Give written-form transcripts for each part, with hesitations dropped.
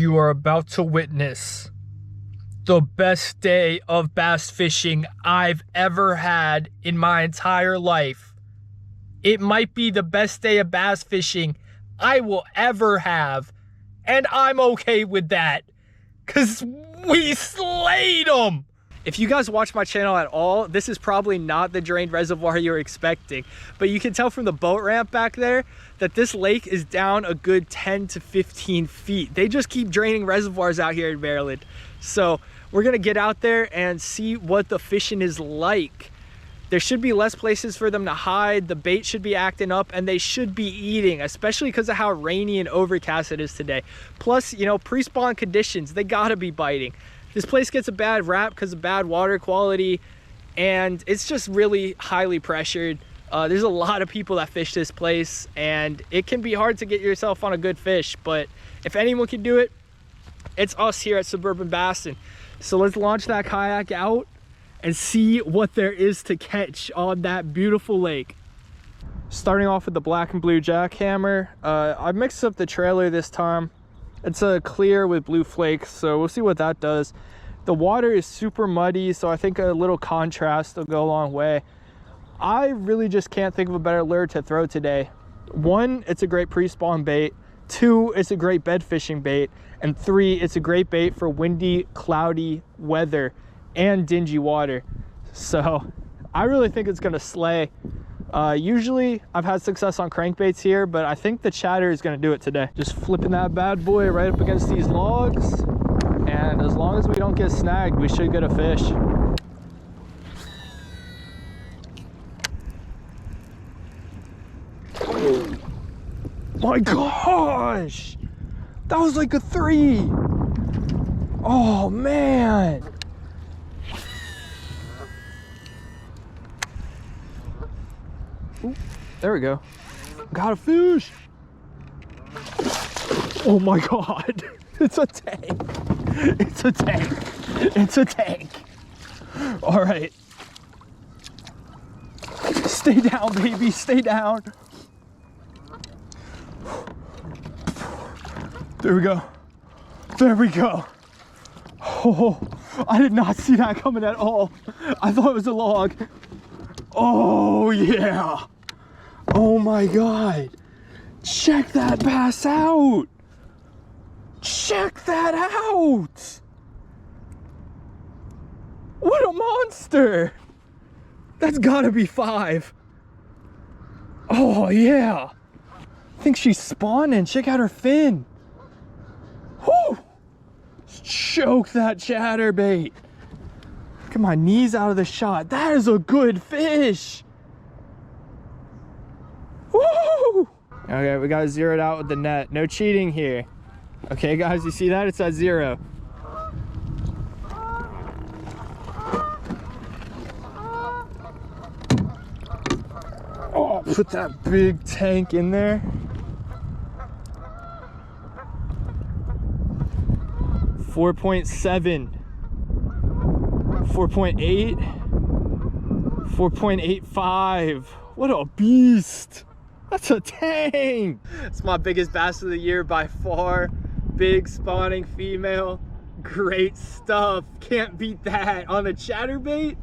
You are about to witness the best day of bass fishing I've ever had in my entire life. It might be the best day of bass fishing I will ever have, and I'm okay with that, because we slayed them. If you guys watch my channel at all, this is probably not the drained reservoir you're expecting, but you can tell from the boat ramp back there that this lake is down a good 10 to 15 feet. They just keep draining reservoirs out here in Maryland. So we're gonna get out there and see what the fishing is like. There should be less places for them to hide, the bait should be acting up, and they should be eating, especially because of how rainy and overcast it is today. Plus, you know, pre-spawn conditions, they gotta be biting. This place gets a bad rap because of bad water quality, and it's just really highly pressured. There's a lot of people that fish this place, and it can be hard to get yourself on a good fish, but if anyone can do it, it's us here at Suburban Bassin. So let's launch that kayak out and see what there is to catch on that beautiful lake. Starting off with the black and blue jackhammer. I mixed up the trailer this time. It's a clear with blue flakes, so we'll see what that does. The water is super muddy, so I think a little contrast will go a long way. I really just can't think of a better lure to throw today. One, it's a great pre-spawn bait. Two, it's a great bed fishing bait. And three, it's a great bait for windy, cloudy weather and dingy water. So I really think it's gonna slay. Usually I've had success on crankbaits here, but I think the chatter is gonna do it today. Just flipping that bad boy right up against these logs, and as long as we don't get snagged, we should get a fish. Oh my gosh, that was like a 3. Oh man. Ooh, there we go. Got a fish. Oh my god. It's a tank. It's a tank. It's a tank. All right. Stay down, baby. Stay down. There we go. There we go. Oh, I did not see that coming at all. I thought it was a log. Oh yeah. Oh my god. Check that bass out. Check that out. What a monster. That's gotta be 5. Oh yeah. I think she's spawning. Check out her fin. Whoo. Choke that chatterbait. Get my knees out of the shot. That is a good fish. Woo! Okay, we got zeroed out with the net. No cheating here. Okay, guys, you see that? It's at 0. Oh, put that big tank in there. 4.7. 4.8, 4.85. What a beast. That's a tank. It's my biggest bass of the year by far. Big spawning female. Great stuff. Can't beat that on a chatterbait.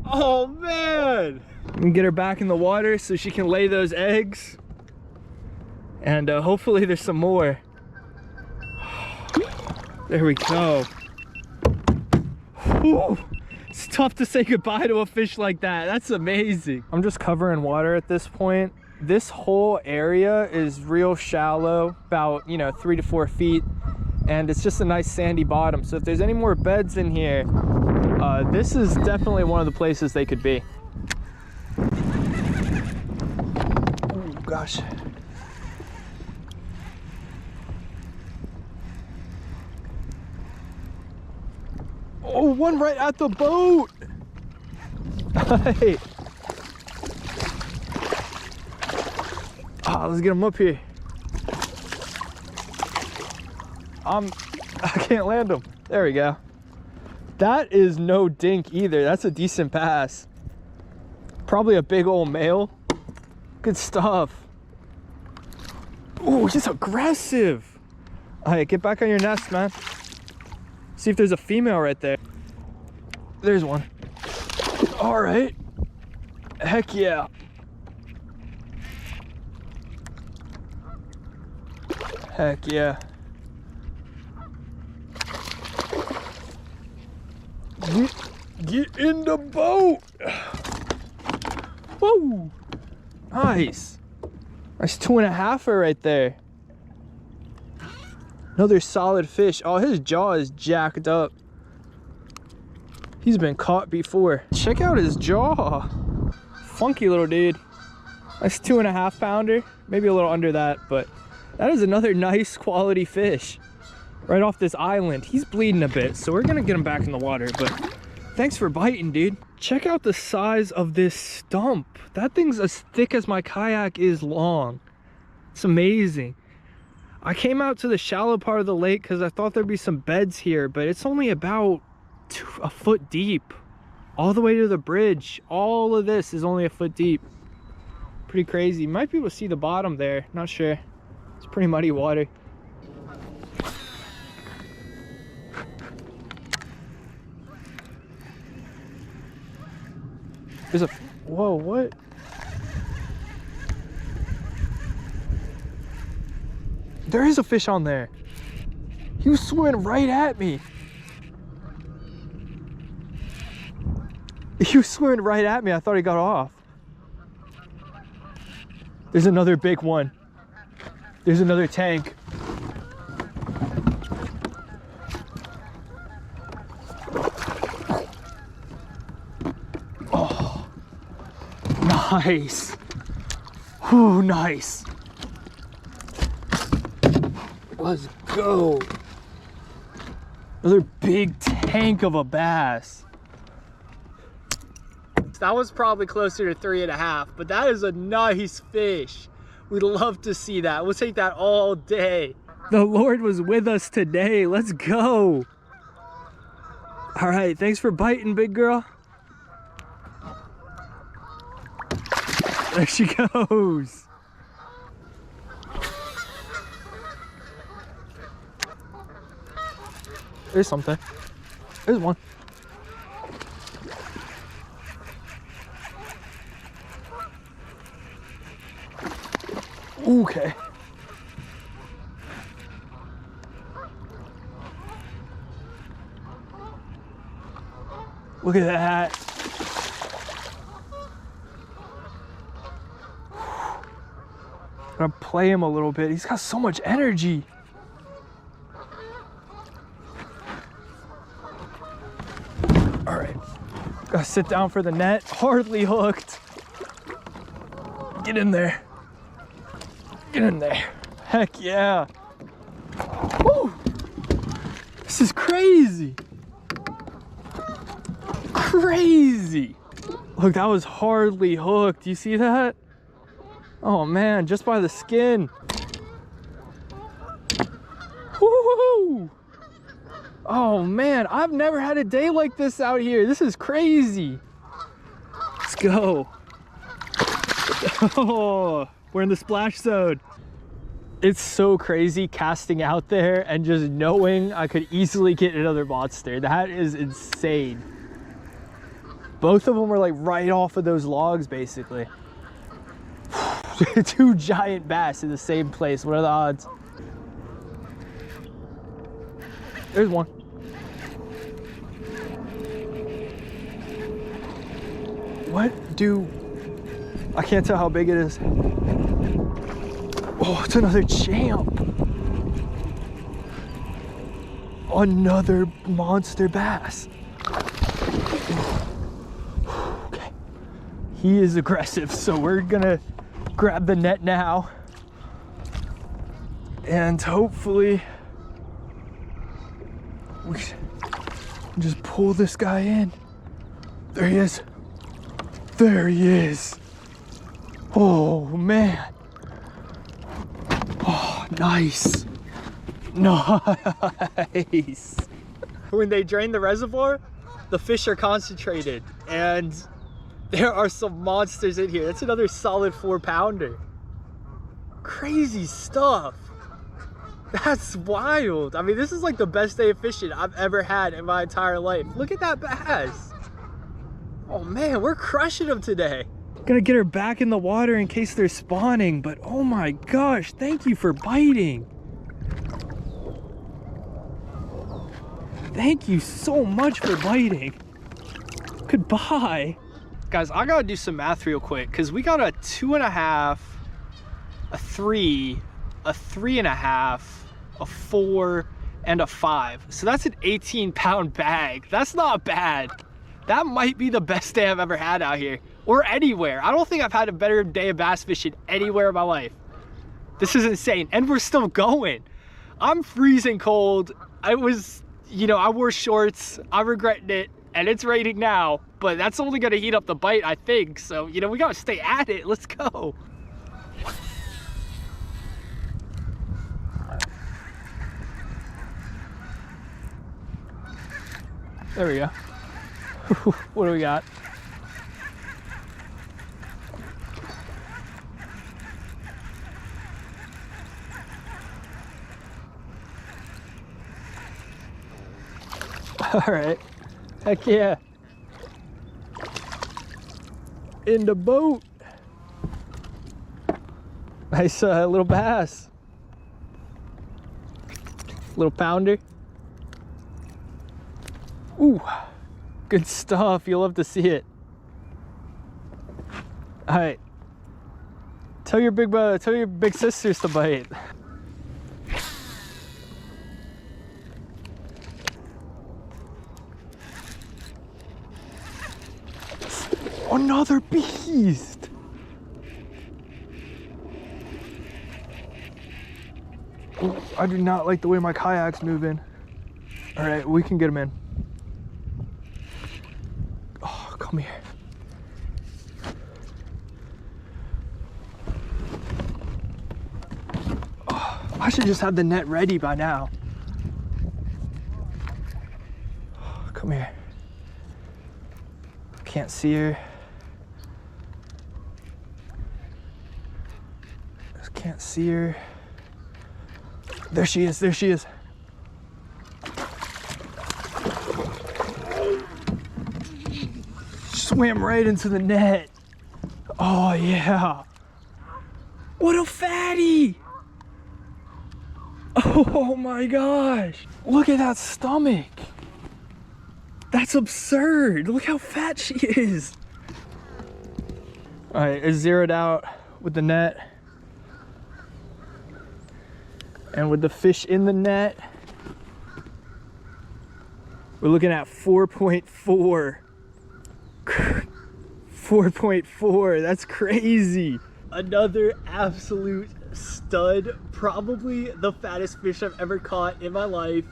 Oh man. We can get her back in the water so she can lay those eggs. And hopefully there's some more. There we go. Whew. It's tough to say goodbye to a fish like that. That's amazing. I'm just covering water at this point. This whole area is real shallow, about, you know, 3 to 4 feet, and it's just a nice sandy bottom. So if there's any more beds in here, this is definitely one of the places they could be. Oh gosh. Oh, one right at the boat. Hey. Let's get him up here. I can't land him. There we go. That is no dink either. That's a decent pass. Probably a big old male. Good stuff. Oh, he's aggressive. All right, get back on your nest, man. See if there's a female right there. There's one. All right. Heck yeah. Heck yeah. Get in the boat. Whoa. Nice. Nice 2.5er right there. Another solid fish. Oh, his jaw is jacked up. He's been caught before. Check out his jaw. Funky little dude. Nice 2.5 pounder. Maybe a little under that, but that is another nice quality fish. Right off this island. He's bleeding a bit, so we're gonna get him back in the water, but thanks for biting, dude. Check out the size of this stump. That thing's as thick as my kayak is long. It's amazing. I came out to the shallow part of the lake because I thought there'd be some beds here, but it's only about a foot deep. All the way to the bridge. All of this is only a foot deep. Pretty crazy. You might be able to see the bottom there. Not sure. It's pretty muddy water. There's a... Whoa, what? There is a fish on there. He was swimming right at me. He was swimming right at me. I thought he got off. There's another big one. There's another tank. Oh, nice. Oh, nice. Let's go. Another big tank of a bass. That was probably closer to 3.5, but that is a nice fish. We'd love to see that. We'll take that all day. The Lord was with us today. Let's go. All right, thanks for biting, big girl. There she goes. There's something. There's one. Okay. Look at that. I'm gonna play him a little bit. He's got so much energy. All right. Gotta sit down for the net. Hardly hooked. Get in there. Get in there. Heck yeah. Woo! This is crazy. Crazy. Look, that was hardly hooked. You see that? Oh man, just by the skin. Woo! Oh man, I've never had a day like this out here. This is crazy. Let's go. Oh, we're in the splash zone. It's so crazy casting out there and just knowing I could easily get another monster. That is insane. Both of them were like right off of those logs, basically. 2 giant bass in the same place. What are the odds? There's one. What do... I can't tell how big it is. Oh, it's another champ. Another monster bass. Okay. He is aggressive, so we're gonna grab the net now. And hopefully we can just pull this guy in. There he is. There he is. Oh man. Oh, nice. Nice. When they drain the reservoir, the fish are concentrated and there are some monsters in here. That's another solid 4-pounder. Crazy stuff. That's wild. I mean, this is like the best day of fishing I've ever had in my entire life. Look at that bass. Oh man, we're crushing them today. Gonna get her back in the water in case they're spawning, but oh my gosh, thank you for biting. Thank you so much for biting. Goodbye. Guys, I gotta do some math real quick because we got a 2.5, a 3, a 3.5, a 4, and a 5. So that's an 18-pound bag. That's not bad. That might be the best day I've ever had out here, or anywhere. I don't think I've had a better day of bass fishing anywhere in my life. This is insane, and we're still going. I'm freezing cold. I was, you know, I wore shorts. I'm regretting it, and it's raining now, but that's only gonna heat up the bite, I think. So, you know, we gotta stay at it. Let's go. There we go. What do we got? All right. Heck yeah. In the boat. Nice little bass. Little pounder. Ooh. Good stuff. You'll love to see it. All right. Tell your big sisters to bite. Another beast. Ooh, I do not like the way my kayak's moving. All right, we can get him in. Come here. Oh, I should just have the net ready by now. Oh, come here. Can't see her. Just can't see her. There she is, there she is. Swam right into the net. Oh yeah. What a fatty. Oh my gosh. Look at that stomach. That's absurd. Look how fat she is. All right, it's zeroed out with the net. And with the fish in the net, we're looking at 4.4. 4.4, that's crazy. Another absolute stud, probably the fattest fish I've ever caught in my life.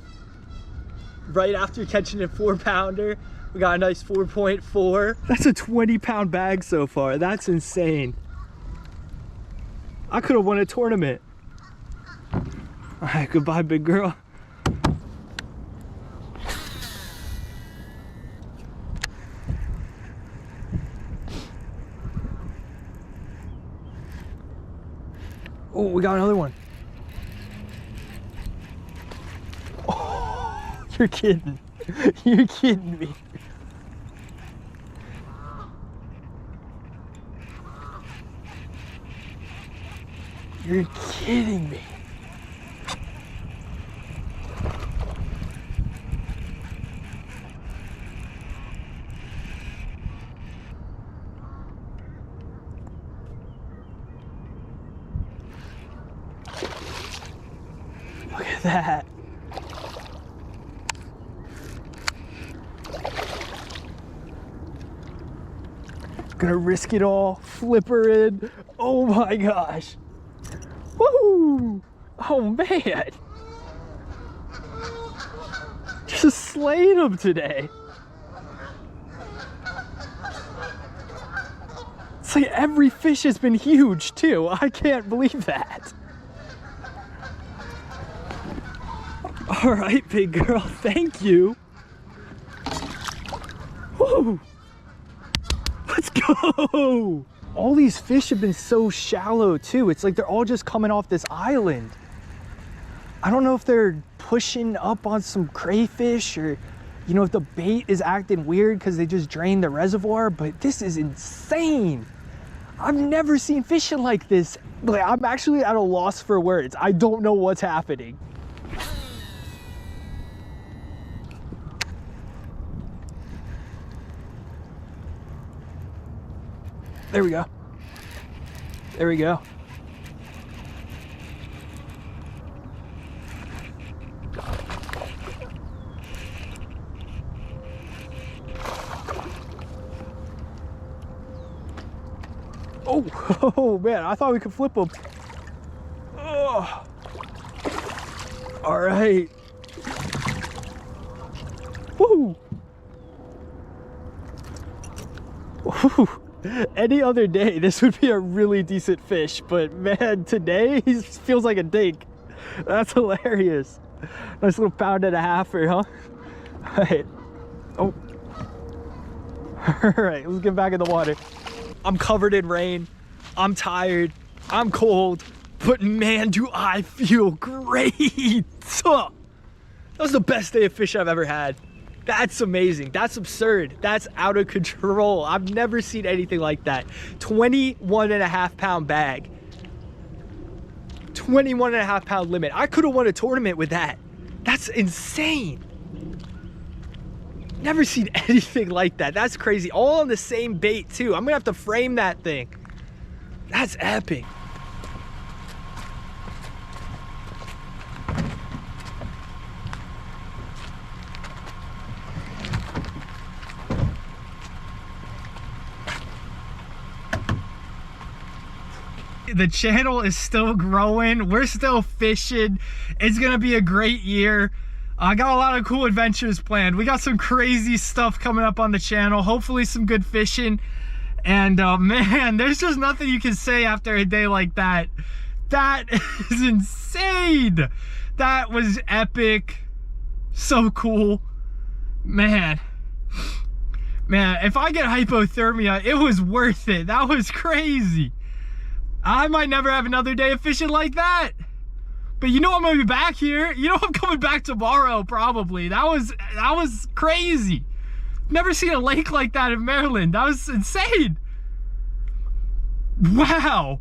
Right after catching a 4-pounder, we got a nice 4.4. That's a 20-pound bag so far. That's insane. I could have won a tournament. All right, goodbye, big girl. Oh, we got another one. Oh, you're kidding. You're kidding me. You're kidding me. Look at that. Gonna risk it all, flip her in. Oh my gosh. Woo! Oh man. Just slayed him today. It's like every fish has been huge too. I can't believe that. All right, big girl, thank you. Woo! Let's go! All these fish have been so shallow too. It's like they're all just coming off this island. I don't know if they're pushing up on some crayfish or, you know, if the bait is acting weird because they just drained the reservoir, but this is insane. I've never seen fishing like this. Like, I'm actually at a loss for words. I don't know what's happening. There we go. There we go. Oh man, I thought we could flip them. Oh. All right. Woo. Woo. Any other day, this would be a really decent fish, but man, today he feels like a dink. That's hilarious. Nice little £1.5-er, huh? All right. Oh. All right, let's get back in the water. I'm covered in rain. I'm tired. I'm cold. But man, do I feel great. That was the best day of fish I've ever had. That's amazing. That's absurd. That's out of control. I've never seen anything like that. 21.5 pound bag. 21.5 pound limit. I could have won a tournament with that. That's insane. Never seen anything like that. That's crazy. All on the same bait too. I'm gonna have to frame that thing. That's epic. The channel is still growing. We're still fishing. It's gonna be a great year. I got a lot of cool adventures planned. We got some crazy stuff coming up on the channel. Hopefully some good fishing. And man, there's just nothing you can say after a day like that. That is insane. That was epic. So cool. Man, if I get hypothermia, it was worth it. That was crazy. I might never have another day of fishing like that. But you know I'm gonna be back here. You know I'm coming back tomorrow, probably. That was crazy. Never seen a lake like that in Maryland. That was insane. Wow.